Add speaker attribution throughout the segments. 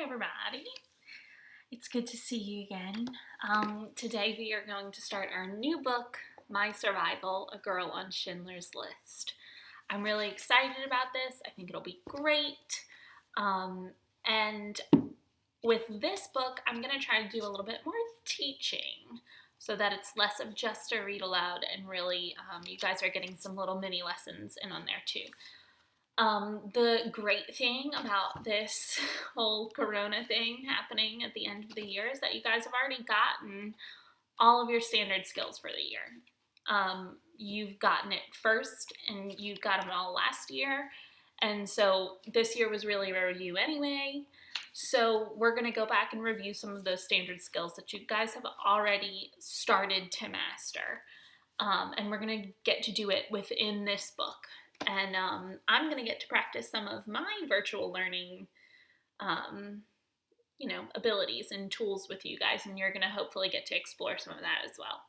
Speaker 1: Hi everybody, it's good to see you again. Today we are going to start our new book, My Survival, A Girl on Schindler's List. I'm really excited about this. I think it'll be great. And with this book, I'm going to try to do a little bit more teaching so that it's less of just a read aloud and really you guys are getting some little mini lessons in on there too. The great thing about this whole corona thing happening at the end of the year is that you guys have already gotten all of your standard skills for the year. You've gotten it first and you got them all last year. And so this year was really a review anyway. So we're going to go back and review some of those standard skills that you guys have already started to master. And we're going to get to do it within this book. And I'm going to get to practice some of my virtual learning, abilities and tools with you guys, and you're going to hopefully get to explore some of that as well.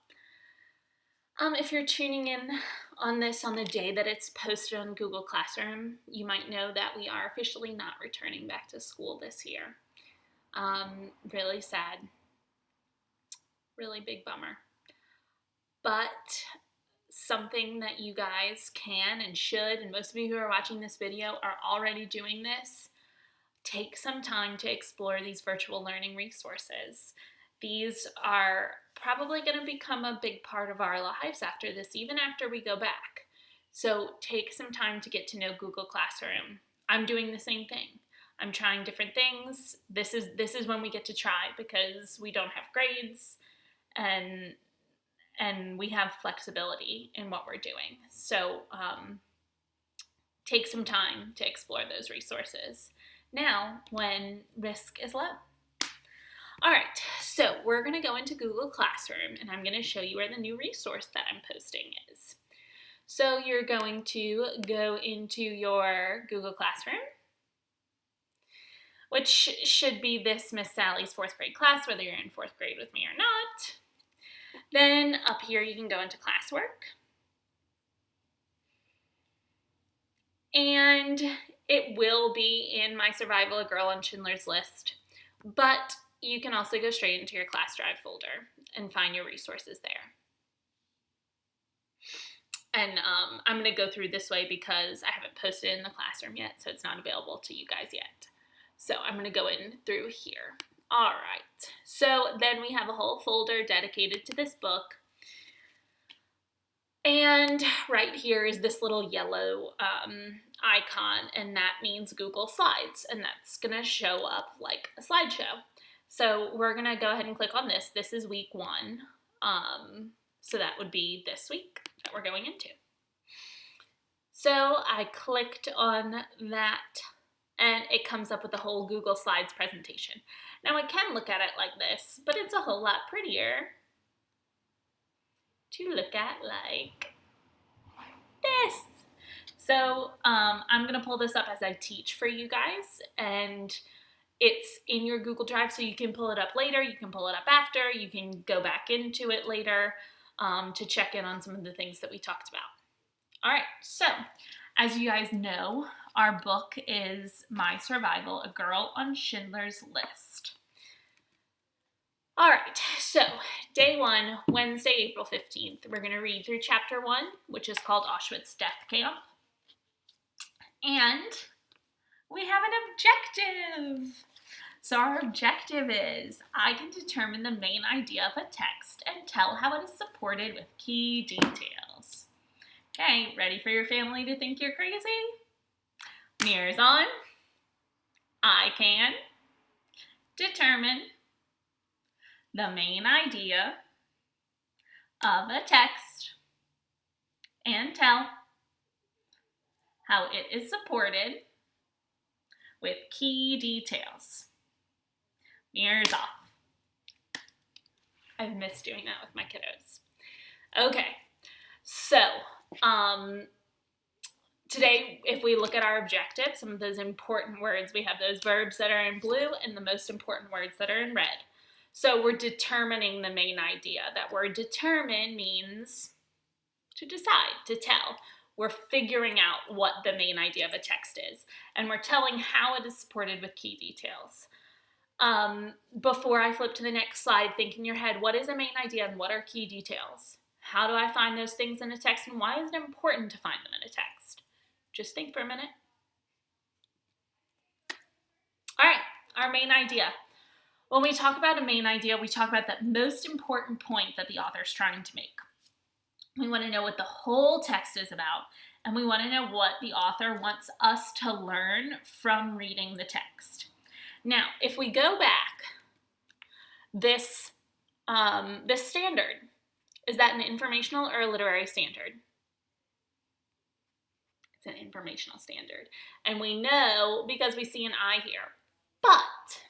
Speaker 1: If you're tuning in on this on the day that it's posted on Google Classroom, you might know that we are officially not returning back to school this year. Really sad. Really big bummer. But something that you guys can and should, and most of you who are watching this video are already doing this, take some time to explore these virtual learning resources. These are probably going to become a big part of our lives after this, even after we go back. So take some time to get to know Google Classroom. I'm doing the same thing. I'm trying different things. This is when we get to try because we don't have grades and we have flexibility in what we're doing. So take some time to explore those resources now when risk is low. All right, so we're going to go into Google Classroom, and I'm going to show you where the new resource that I'm posting is. So you're going to go into your Google Classroom, which should be this Miss Sally's 4th grade class, whether you're in 4th grade with me or not. Then up here you can go into classwork. And it will be in My Survival, A Girl on Schindler's List. But you can also go straight into your class drive folder and find your resources there. And I'm going to go through this way because I haven't posted it in the classroom yet, so it's not available to you guys yet. So I'm going to go in through here. All right, so then we have a whole folder dedicated to this book. And right here is this little yellow icon, and that means Google Slides, and that's going to show up like a slideshow. So we're going to go ahead and click on this. This is week 1, so that would be this week that we're going into. So I clicked on that, and it comes up with the whole Google Slides presentation. Now I can look at it like this, but it's a whole lot prettier to look at like this. So I'm going to pull this up as I teach for you guys, and it's in your Google Drive, so you can pull it up later, you can pull it up after, you can go back into it later to check in on some of the things that we talked about. All right, so as you guys know, our book is My Survival, A Girl on Schindler's List. All right, so day 1, Wednesday, April 15th, we're going to read through chapter 1, which is called Auschwitz Death Camp. And we have an objective. So our objective is, I can determine the main idea of a text and tell how it is supported with key details. Okay, ready for your family to think you're crazy? Mirrors on. I can determine the main idea of a text and tell how it is supported with key details. Mirrors off. I've missed doing that with my kiddos. Okay, so today, if we look at our objective, some of those important words, we have those verbs that are in blue and the most important words that are in red. So we're determining the main idea. That word determine means to decide, to tell. We're figuring out what the main idea of a text is, and we're telling how it is supported with key details. Before I flip to the next slide, think in your head, what is a main idea and what are key details? How do I find those things in a text, and why is it important to find them in a text? Just think for a minute. All right, our main idea. When we talk about a main idea, we talk about that most important point that the author is trying to make. We want to know what the whole text is about, and we want to know what the author wants us to learn from reading the text. Now, if we go back, this standard, is that an informational or a literary standard? It's an informational standard. And we know because we see an I here. But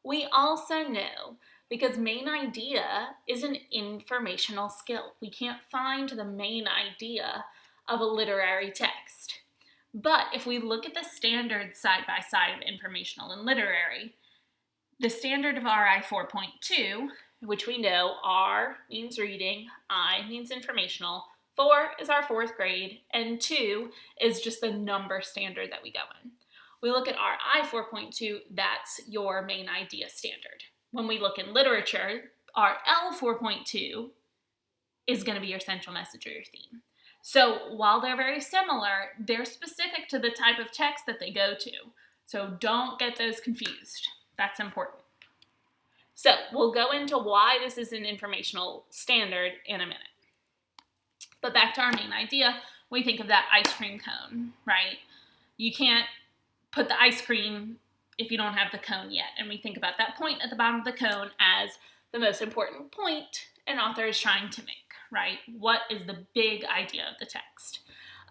Speaker 1: we also know because main idea is an informational skill. We can't find the main idea of a literary text. But if we look at the standards side by side of informational and literary, the standard of RI 4.2, which we know R means reading, I means informational, 4 is our 4th grade, and 2 is just the number standard that we go in. We look at RI 4.2, that's your main idea standard. When we look in literature, RL 4.2 is going to be your central message or your theme. So while they're very similar, they're specific to the type of text that they go to. So don't get those confused. That's important. So we'll go into why this is an informational standard in a minute. But back to our main idea, we think of that ice cream cone, right? You can't put the ice cream if you don't have the cone yet. And we think about that point at the bottom of the cone as the most important point an author is trying to make, right? What is the big idea of the text?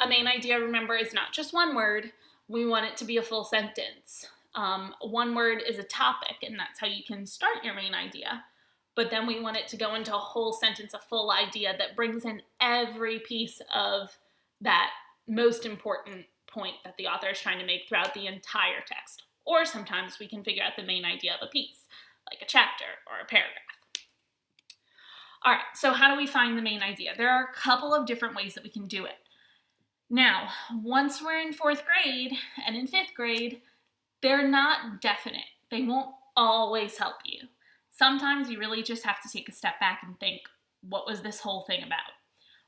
Speaker 1: A main idea, remember, is not just one word. We want it to be a full sentence. One word is a topic, and that's how you can start your main idea. But then we want it to go into a whole sentence, a full idea that brings in every piece of that most important point that the author is trying to make throughout the entire text. Or sometimes we can figure out the main idea of a piece, like a chapter or a paragraph. All right, so how do we find the main idea? There are a couple of different ways that we can do it. Now, once we're in 4th grade and in 5th grade, they're not definite. They won't always help you. Sometimes you really just have to take a step back and think, what was this whole thing about?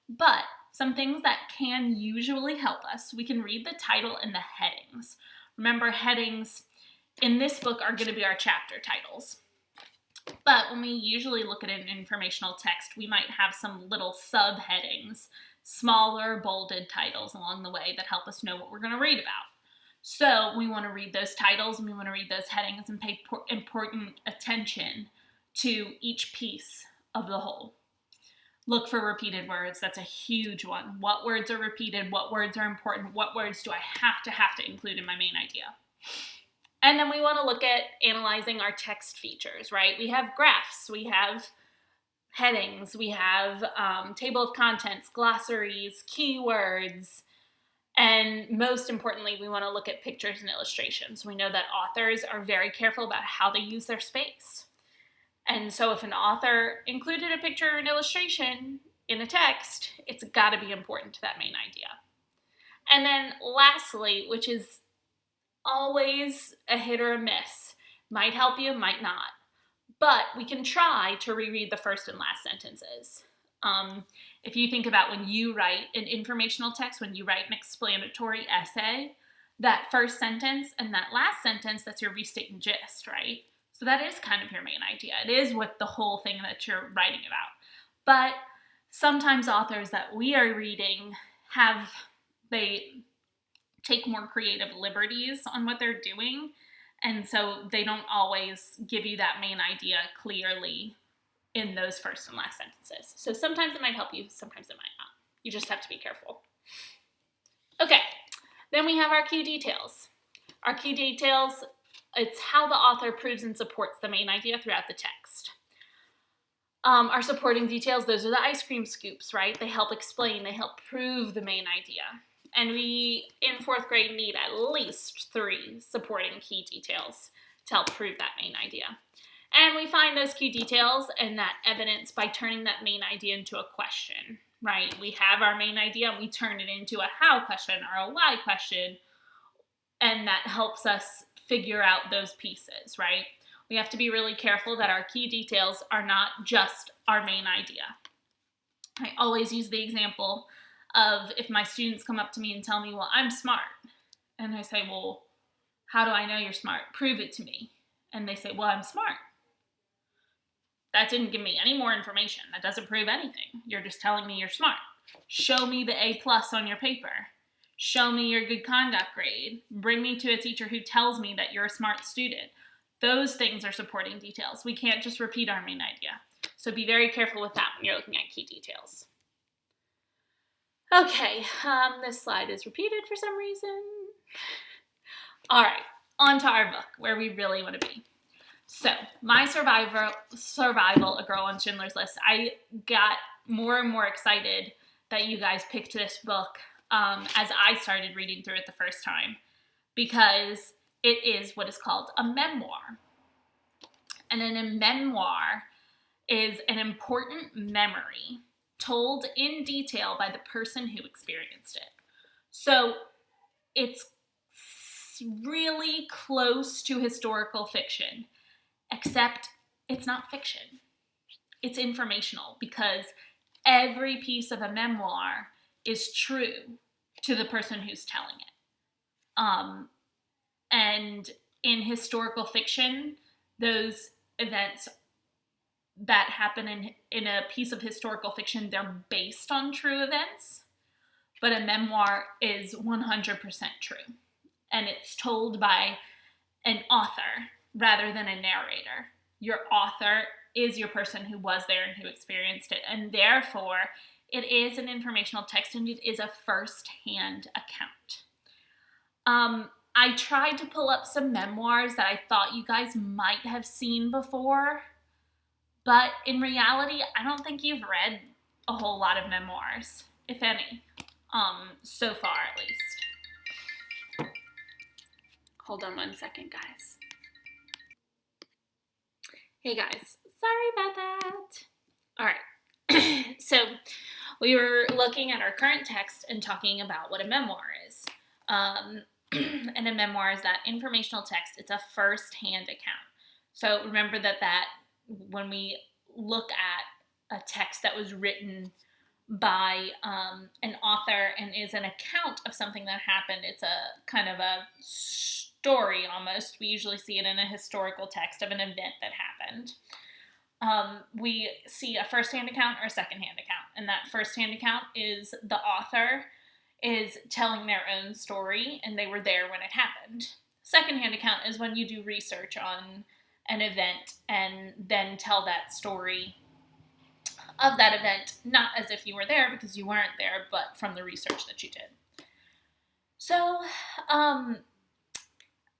Speaker 1: But some things that can usually help us, we can read the title and the headings. Remember, headings in this book are going to be our chapter titles. But when we usually look at an informational text, we might have some little subheadings, smaller bolded titles along the way that help us know what we're going to read about. So we want to read those titles and we want to read those headings and pay important attention to each piece of the whole. Look for repeated words. That's a huge one. What words are repeated? What words are important? What words do I have to include in my main idea? And then we want to look at analyzing our text features, right? We have graphs, we have headings, we have table of contents, glossaries, keywords, and most importantly, we want to look at pictures and illustrations. We know that authors are very careful about how they use their space. And so if an author included a picture or an illustration in a text, it's got to be important to that main idea. And then lastly, which is always a hit or a miss, might help you, might not, but we can try to reread the first and last sentences. If you think about when you write an informational text, when you write an explanatory essay, that first sentence and that last sentence, that's your restate and gist, right? So that is kind of your main idea. It is what the whole thing that you're writing about. But sometimes authors that we are reading they take more creative liberties on what they're doing. And so they don't always give you that main idea clearly in those first and last sentences. So sometimes it might help you, sometimes it might not. You just have to be careful. Okay, then we have our key details. Our key details, it's how the author proves and supports the main idea throughout the text. Our supporting details, those are the ice cream scoops, right? They help explain, they help prove the main idea. And we, in 4th grade, need at least 3 supporting key details to help prove that main idea. And we find those key details and that evidence by turning that main idea into a question, right? We have our main idea and we turn it into a how question or a why question, and that helps us figure out those pieces, right? we have to be really careful that our key details are not just our main idea. I always use the example of if my students come up to me and tell me, well, I'm smart. And I say, well, how do I know you're smart? Prove it to me. And they say, well, I'm smart. That didn't give me any more information. That doesn't prove anything. You're just telling me you're smart. Show me the A+ on your paper. Show me your good conduct grade. Bring me to a teacher who tells me that you're a smart student. Those things are supporting details. We can't just repeat our main idea. So be very careful with that when you're looking at key details. Okay, this slide is repeated for some reason. All right, on to our book, where we really want to be. So, My Survival, A Girl on Schindler's List. I got more and more excited that you guys picked this book as I started reading through it the first time, because it is what is called a memoir. And a memoir is an important memory told in detail by the person who experienced it. So it's really close to historical fiction, except it's not fiction. It's informational, because every piece of a memoir is true to the person who's telling it. And in historical fiction, those events that happen in a piece of historical fiction, they're based on true events, but a memoir is 100% true. And it's told by an author rather than a narrator. Your author is your person who was there and who experienced it, and therefore it is an informational text, and it is a first-hand account. I tried to pull up some memoirs that I thought you guys might have seen before, but in reality, I don't think you've read a whole lot of memoirs, if any, so far at least. Hold on one second, guys. Hey guys, sorry about that. All right, so we were looking at our current text and talking about what a memoir is. And a memoir is that informational text. It's a first-hand account. So remember that when we look at a text that was written by an author and is an account of something that happened, it's a kind of a story almost. We usually see it in a historical text of an event that happened. We see a first-hand account or a second-hand account, and that first-hand account is the author is telling their own story and they were there when it happened. Second-hand account is when you do research on an event and then tell that story of that event, not as if you were there because you weren't there, but from the research that you did. So,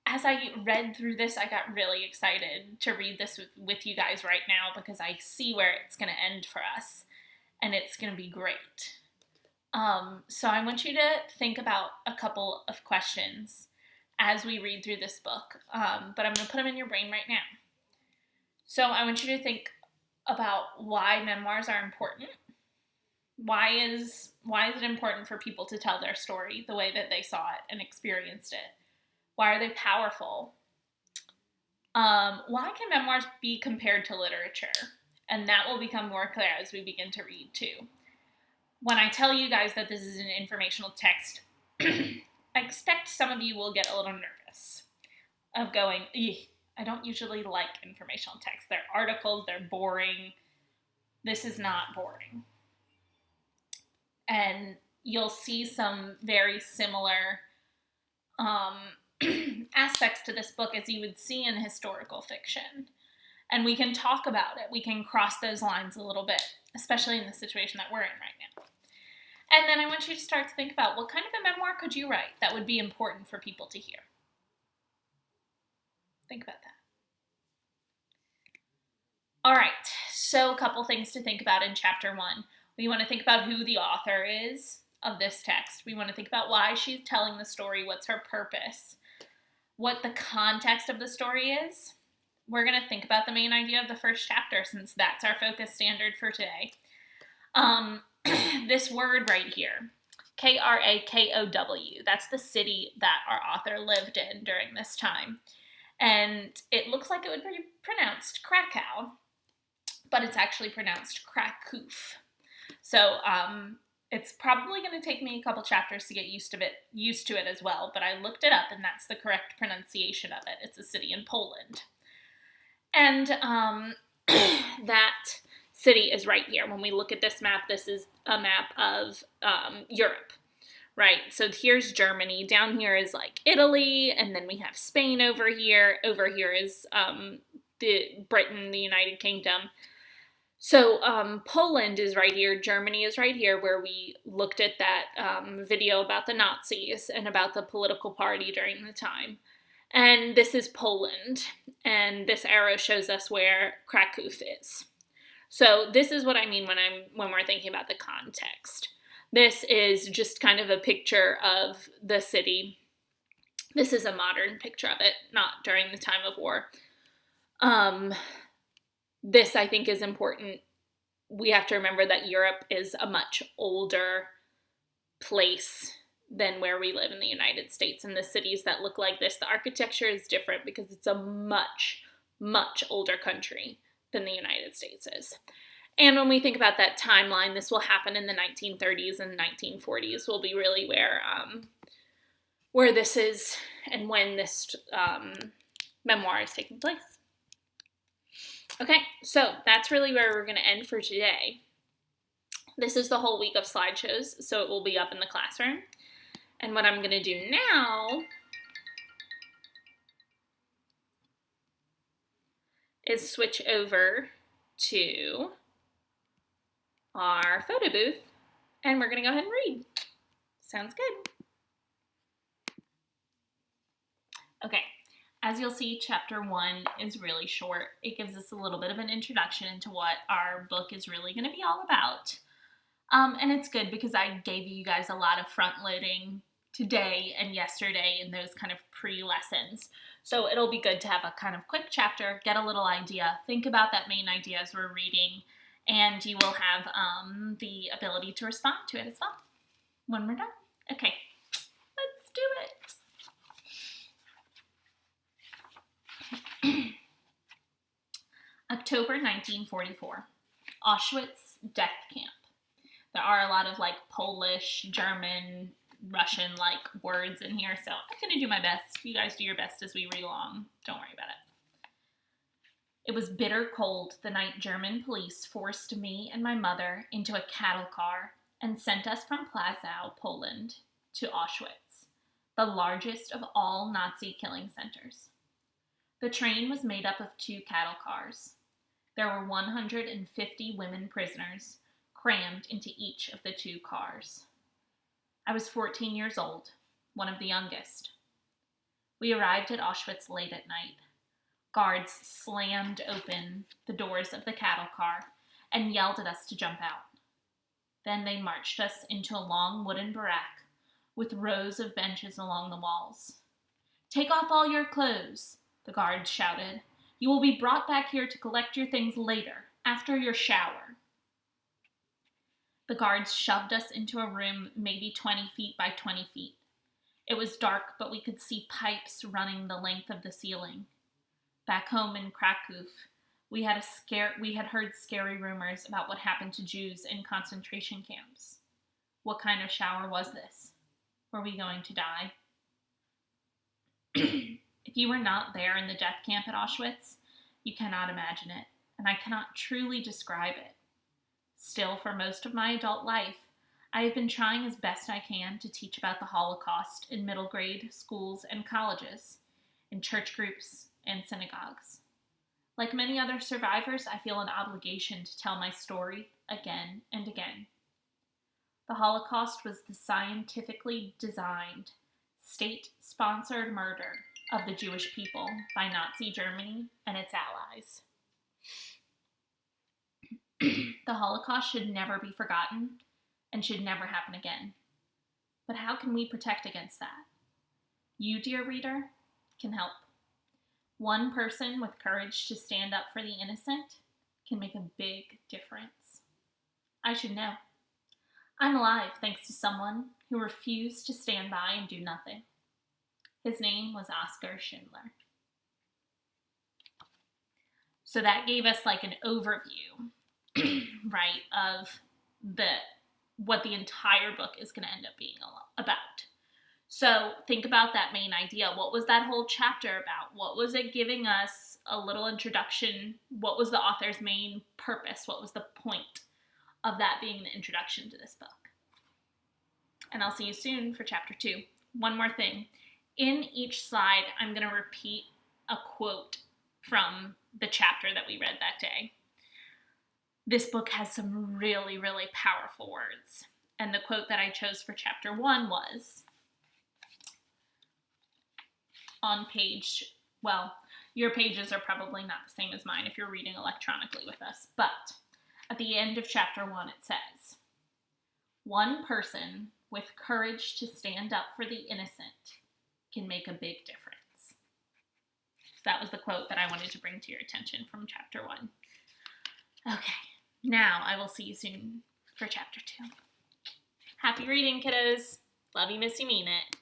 Speaker 1: as I read through this, I got really excited to read this with you guys right now, because I see where it's going to end for us, and it's going to be great. So I want you to think about a couple of questions as we read through this book, but I'm going to put them in your brain right now. So I want you to think about why memoirs are important. Why is it important for people to tell their story the way that they saw it and experienced it? Why are they powerful? Why can memoirs be compared to literature? And that will become more clear as we begin to read too. When I tell you guys that this is an informational text, I expect some of you will get a little nervous of going, I don't usually like informational text. They're articles, they're boring. This is not boring. And you'll see some very similar aspects to this book as you would see in historical fiction. And we can talk about it. We can cross those lines a little bit, especially in the situation that we're in right now. And then I want you to start to think about, what kind of a memoir could you write that would be important for people to hear? Think about that. All right, so a couple things to think about in chapter 1. We want to think about who the author is of this text. We want to think about why she's telling the story, what's her purpose, what the context of the story is. We're going to think about the main idea of the first chapter, since that's our focus standard for today. This word right here, Krakow, that's the city that our author lived in during this time. And it looks like it would pronounced Krakow, but it's actually pronounced Krakow. So it's probably going to take me a couple chapters to get used to it as well, but I looked it up and that's the correct pronunciation of it. It's a city in Poland. And that city is right here. When we look at this map, this is a map of Europe, right? So here's Germany. Down here is like Italy, and then we have Spain over here. Over here is Britain, the United Kingdom. So Poland is right here, Germany is right here, where we looked at that video about the Nazis and about the political party during the time. And this is Poland, and this arrow shows us where Krakow is. So this is what I mean when we're thinking about the context. This is just kind of a picture of the city. This is a modern picture of it, not during the time of war. This, I think, is important. We have to remember that Europe is a much older place than where we live in the United States. And the cities that look like this, the architecture is different because it's a much, much older country than the United States is. And when we think about that timeline, this will happen in the 1930s and 1940s will be really where this is and when this memoir is taking place. Okay, so that's really where we're going to end for today. This is the whole week of slideshows, so it will be up in the classroom. And what I'm going to do now is switch over to our photo booth, and we're going to go ahead and read. Sounds good. Okay. As you'll see, chapter 1 is really short. It gives us a little bit of an introduction into what our book is really going to be all about. And it's good because I gave you guys a lot of front loading today and yesterday in those kind of pre-lessons. So it'll be good to have a kind of quick chapter, get a little idea, think about that main idea as we're reading, and you will have the ability to respond to it as well when we're done. Okay, let's do it. October 1944, Auschwitz death camp. There are a lot of like Polish, German, Russian-like words in here, so I'm going to do my best. You guys do your best as we read along. Don't worry about it. It was bitter cold the night German police forced me and my mother into a cattle car and sent us from Plaszow, Poland, to Auschwitz, the largest of all Nazi killing centers. The train was made up of 2 cattle cars. There were 150 women prisoners crammed into each of the 2 cars. I was 14 years old, one of the youngest. We arrived at Auschwitz late at night. Guards slammed open the doors of the cattle car and yelled at us to jump out. Then they marched us into a long wooden barack with rows of benches along the walls. "Take off all your clothes," the guards shouted. "You will be brought back here to collect your things later, after your shower." The guards shoved us into a room maybe 20 feet by 20 feet. It was dark, but we could see pipes running the length of the ceiling. Back home in Krakow, we had heard scary rumors about what happened to Jews in concentration camps. What kind of shower was this? Were we going to die? If you were not there in the death camp at Auschwitz, you cannot imagine it, and I cannot truly describe it. Still, for most of my adult life, I have been trying as best I can to teach about the Holocaust in middle grade schools and colleges, in church groups and synagogues. Like many other survivors, I feel an obligation to tell my story again and again. The Holocaust was the scientifically designed, state-sponsored murder of the Jewish people by Nazi Germany and its allies. The Holocaust should never be forgotten and should never happen again. But how can we protect against that? You, dear reader, can help. One person with courage to stand up for the innocent can make a big difference. I should know. I'm alive thanks to someone who refused to stand by and do nothing. His name was Schindler. So that gave us like an overview, right, of what the entire book is going to end up being about. So think about that main idea. What was that whole chapter about? What was it giving us? A little introduction. What was the author's main purpose? What was the point of that being the introduction to this book? And I'll see you soon for chapter 2. One more thing. In each slide, I'm going to repeat a quote from the chapter that we read that day. This book has some really, really powerful words. And the quote that I chose for chapter 1 was on page, well, your pages are probably not the same as mine if you're reading electronically with us, but at the end of chapter 1 it says, "One person with courage to stand up for the innocent can make a big difference." So that was the quote that I wanted to bring to your attention from chapter 1. Okay, now I will see you soon for chapter 2. Happy reading, kiddos. Love you, miss you, mean it.